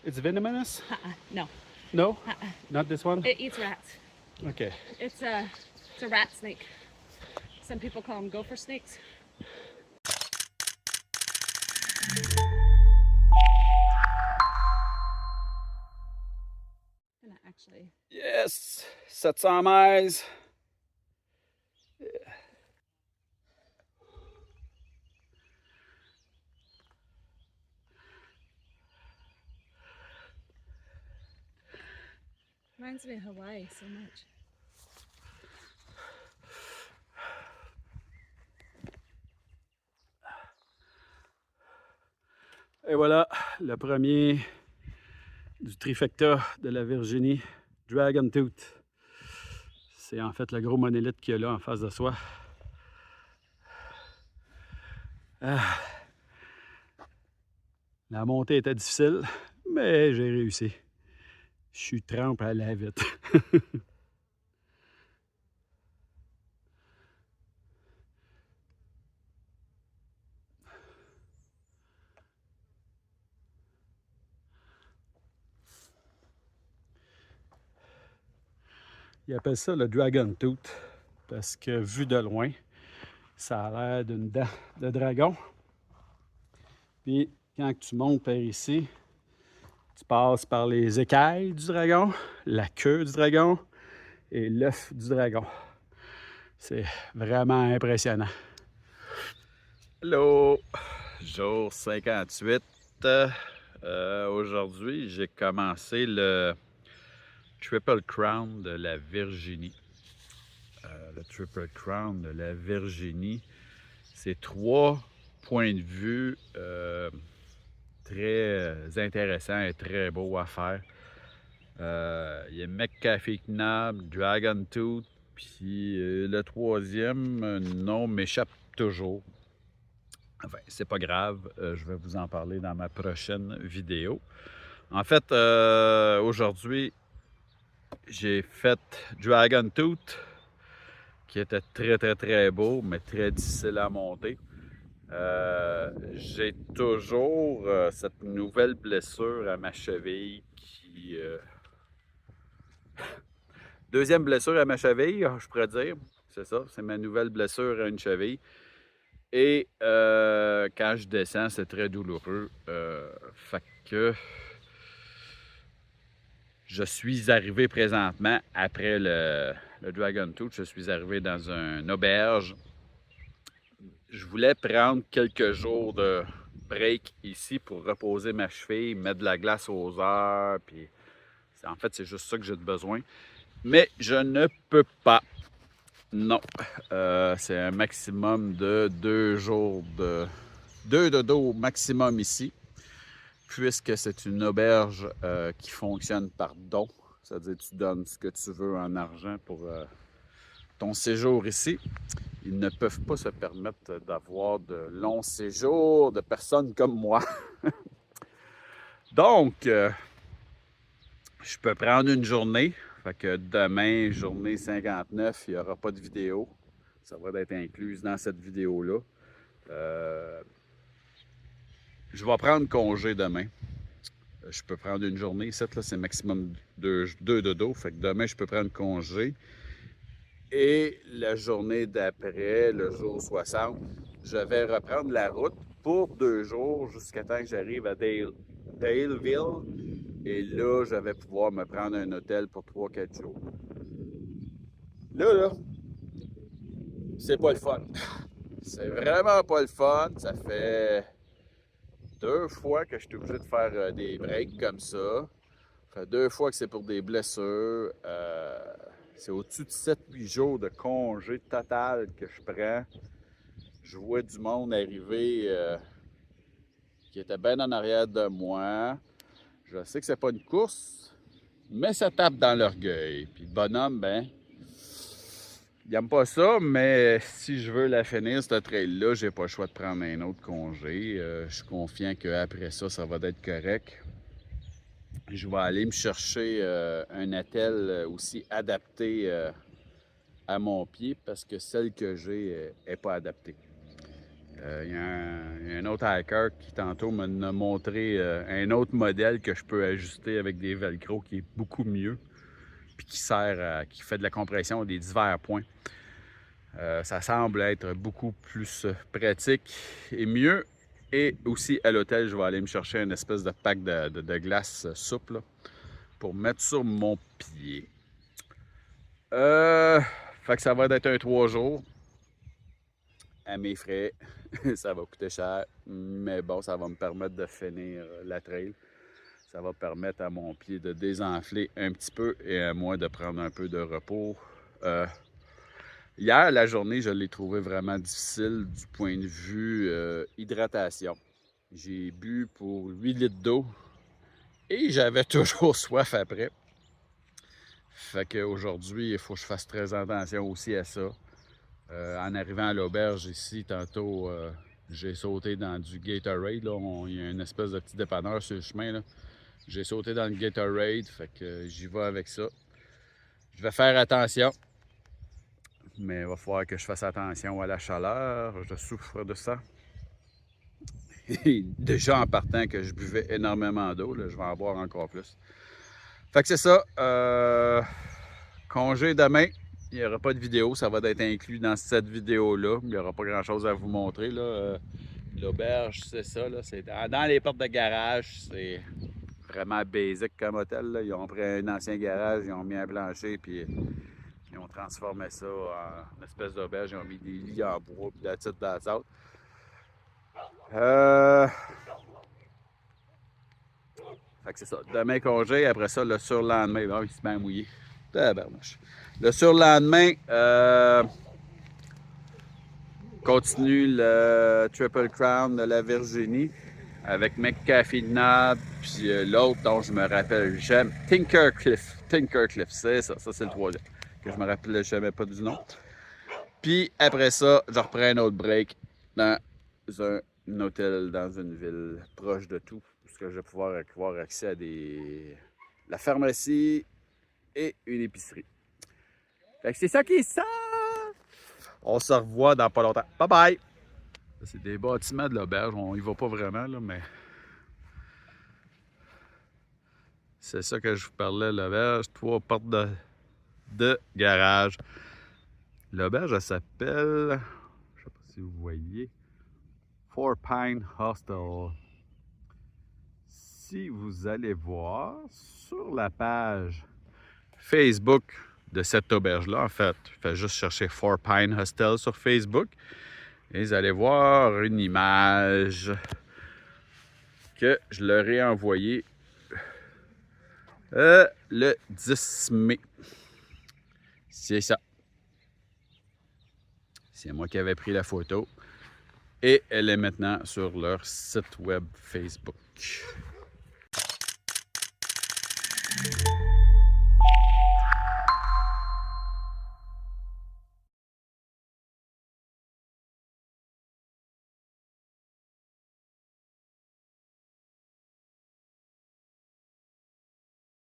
It's venomous? No, No? Not this one? it eats rats. Okay. It's a rat snake. Some people call them gopher snakes. And actually, Yes! 700 miles. reminds me of Hawaii so much. Et voilà, le premier du trifecta de la Virginie, Dragon Tooth. C'est en fait le gros monolithe qu'il y a là en face de soi. La montée était difficile, mais j'ai réussi. Je suis trempe à la vite. Ils appellent ça le Dragon Tooth parce que vu de loin, ça a l'air d'une dent de dragon. Puis quand tu montes par ici, tu passes par les écailles du dragon, la queue du dragon et l'œuf du dragon. C'est vraiment impressionnant. Hello! Jour 58. Aujourd'hui, j'ai commencé le Triple Crown de la Virginie. Le Triple Crown de la Virginie, c'est 3 points de vue très intéressants et très beaux à faire. Il y a McAfee Knob, Dragon Tooth, puis le troisième nom m'échappe toujours. Enfin, c'est pas grave, je vais vous en parler dans ma prochaine vidéo. En fait, aujourd'hui, j'ai fait Dragon Tooth, qui était très beau, mais très difficile à monter. J'ai toujours cette nouvelle blessure à ma cheville qui... Deuxième blessure à ma cheville, je pourrais dire. C'est ça, c'est ma nouvelle blessure à une cheville. Et quand je descends, c'est très douloureux. Fait que je suis arrivé présentement après le Dragon Tooth. Je suis arrivé dans une auberge. Je voulais prendre quelques jours de break ici pour reposer ma cheville, mettre de la glace aux heures. Puis en fait, c'est juste ça que j'ai besoin. Mais je ne peux pas. Non. C'est un maximum de 2 jours de... 2 de dos maximum ici, puisque c'est une auberge qui fonctionne par don. C'est-à-dire que tu donnes ce que tu veux en argent pour ton séjour ici. Ils ne peuvent pas se permettre d'avoir de longs séjours de personnes comme moi. Donc, je peux prendre une journée. Fait que demain, journée 59, il n'y aura pas de vidéo. Ça va être incluse dans cette vidéo-là. Je vais prendre congé demain. Je peux prendre une journée. Ici, là, c'est maximum 2 dodo. Fait que demain, je peux prendre congé. Et la journée d'après, le jour 60, je vais reprendre la route pour 2 jours jusqu'à temps que j'arrive à Daleville. Et là, je vais pouvoir me prendre un hôtel pour 3-4 jours. Là, c'est pas le fun. C'est vraiment pas le fun. Ça fait 2 fois que je suis obligé de faire des breaks comme ça. Ça fait 2 fois que c'est pour des blessures. C'est au-dessus de 7-8 jours de congé total que je prends. Je vois du monde arriver qui était bien en arrière de moi. Je sais que c'est pas une course, mais ça tape dans l'orgueil. Puis le bonhomme, ben, il n'aime pas ça, mais si je veux la finir, cette trail-là, j'ai pas le choix de prendre un autre congé. Je suis confiant qu'après ça, ça va être correct. Je vais aller me chercher un attelle aussi adapté à mon pied parce que celle que j'ai n'est pas adaptée. Il y a un autre hiker qui tantôt m'a montré un autre modèle que je peux ajuster avec des velcro qui est beaucoup mieux, puis qui qui fait de la compression des divers points. Ça semble être beaucoup plus pratique et mieux. Et aussi à l'hôtel, je vais aller me chercher une espèce de pack de glace souple là, pour mettre sur mon pied. Fait que ça va être un 3 jours à mes frais. Ça va coûter cher, mais bon, ça va me permettre de finir la trail. Ça va permettre à mon pied de désenfler un petit peu et à moi de prendre un peu de repos. Hier, la journée, je l'ai trouvé vraiment difficile du point de vue hydratation. J'ai bu pour 8 litres d'eau et j'avais toujours soif après. Fait qu'aujourd'hui, il faut que je fasse très attention aussi à ça. En arrivant à l'auberge ici, tantôt, j'ai sauté dans du Gatorade. Là. Il y a une espèce de petit dépanneur sur le chemin. Là. J'ai sauté dans le Gatorade, fait que j'y vais avec ça. Je vais faire attention, mais il va falloir que je fasse attention à la chaleur. Je souffre de ça. Et déjà en partant que je buvais énormément d'eau, je vais en boire encore plus. Fait que c'est ça. Congé demain. Il n'y aura pas de vidéo, ça va être inclus dans cette vidéo-là. Il n'y aura pas grand-chose à vous montrer. L'auberge, c'est ça. C'est dans les portes de garage. C'est vraiment basic comme hôtel. Là. Ils ont pris un ancien garage, ils ont mis un plancher, puis ils ont transformé ça en espèce d'auberge. Ils ont mis des lits en bois, puis that's it, that's out. Fait que c'est ça. Demain congé, après ça, le surlendemain. Oh, il se met à mouiller. Tabarnouche. Le surlendemain, continue le Triple Crown de la Virginie avec McCaffey Knob, puis l'autre dont je me rappelle jamais, Tinker Cliff, c'est ça, c'est le troisième, que je me rappelais jamais pas du nom. Puis après ça, je reprends un autre break dans un hôtel dans une ville proche de tout, parce que je vais pouvoir avoir accès à la pharmacie et une épicerie. Fait que c'est ça qui est ça! On se revoit dans pas longtemps. Bye bye! C'est des bâtiments de l'auberge. On y va pas vraiment, là, mais c'est ça que je vous parlais, l'auberge. 3 portes de garage. L'auberge, elle s'appelle, je sais pas si vous voyez, Four Pine Hostel. Si vous allez voir sur la page Facebook de cette auberge-là, en fait, faites juste chercher Four Pine Hostel sur Facebook et vous allez voir une image que je leur ai envoyée le 10 mai. C'est ça. C'est moi qui avais pris la photo et elle est maintenant sur leur site web Facebook.